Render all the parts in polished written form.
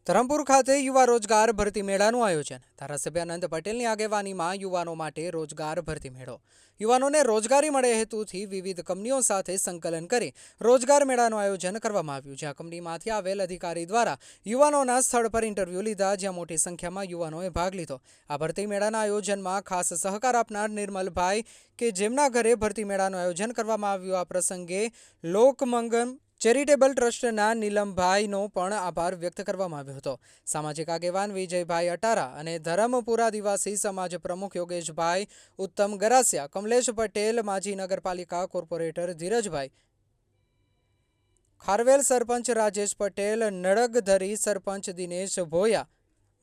ધરમપુર ખાતે યુવા રોજગાર ભરતી મેળાનું આયોજન। ધારાસભ્ય અનંત પટેલની આગેવાનીમાં યુવાનો માટે રોજગાર ભરતી મેળો। યુવાનોને રોજગારી મળે હેતુથી વિવિધ કંપનીઓ સાથે સંકલન કરી રોજગાર મેળાનું આયોજન કરવામાં આવ્યું, જ્યાં કંપનીમાંથી આવેલ અધિકારી દ્વારા યુવાનોના સ્થળ પર ઇન્ટરવ્યૂ લીધા, જ્યાં મોટી સંખ્યામાં યુવાનોએ ભાગ લીધો। આ ભરતી મેળાના આયોજનમાં ખાસ સહકાર આપનાર નિર્મલભાઈ કે જેમના ઘરે ભરતી મેળાનું આયોજન કરવામાં આવ્યું, આ પ્રસંગે લોકમંગલ ચેરિટેબલ ટ્રસ્ટના નીલમભાઈનો પણ આભાર વ્યક્ત કરવામાં આવ્યો હતો। સામાજિક આગેવાન વિજયભાઈ અટારા અને ધરમપુર આદિવાસી સમાજ પ્રમુખ યોગેશભાઈ ઉત્તમ ગરાસિયા, કમલેશ પટેલ, માજી નગરપાલિકા કોર્પોરેટર ધીરજભાઈ ખારવેલ, સરપંચ રાજેશ પટેલ, નડગધરી સરપંચ દિનેશ ભોયા,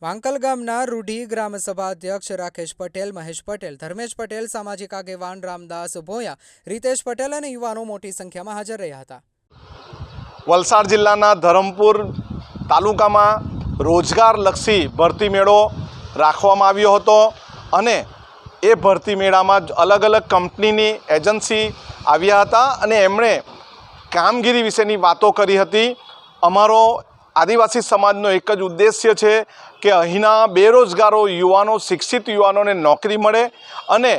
વાંકલ ગામના રૂઢી ગ્રામસભા અધ્યક્ષ રાકેશ પટેલ, મહેશ પટેલ, ધર્મેશ પટેલ, સામાજિક આગેવાન રામદાસ ભોયા, રીતેશ પટેલ અને યુવાનો મોટી સંખ્યામાં હાજર રહ્યા હતા। વલસાડ જિલ્લાના ધરમપુર તાલુકામાં રોજગારલક્ષી ભરતી મેળો રાખવામાં આવ્યો હતો અને એ ભરતી મેળામાં અલગ અલગ કંપનીની એજન્સી આવ્યા હતા અને એમણે કામગીરી વિશેની વાતો કરી હતી। અમારો આદિવાસી સમાજનો એક જ ઉદ્દેશ્ય છે કે અહીંના બેરોજગારો યુવાનો, શિક્ષિત યુવાનોને નોકરી મળે અને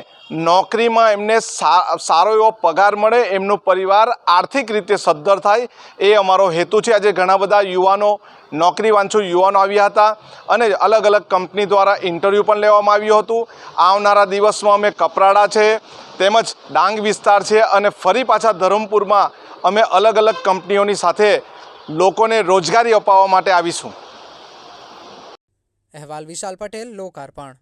નોકરીમાં એમને સારો એવો પગાર મળે, એમનો પરિવાર આર્થિક રીતે સદ્ધર થાય, એ અમારો હેતુ છે। આજે ઘણા બધા યુવાનો, નોકરી વાંચુ યુવાનો આવ્યા હતા અને અલગ અલગ કંપની દ્વારા ઇન્ટરવ્યૂ પણ લેવામાં આવ્યું હતું। આવનારા દિવસમાં અમે કપરાડા છે તેમજ ડાંગ વિસ્તાર છે અને ફરી પાછા ધરમપુરમાં અમે અલગ અલગ કંપનીઓની સાથે લોકોને રોજગારી અપાવવા માટે આવીશું। અહેવાલ વિશાલ પટેલ, લોકાર્પણ।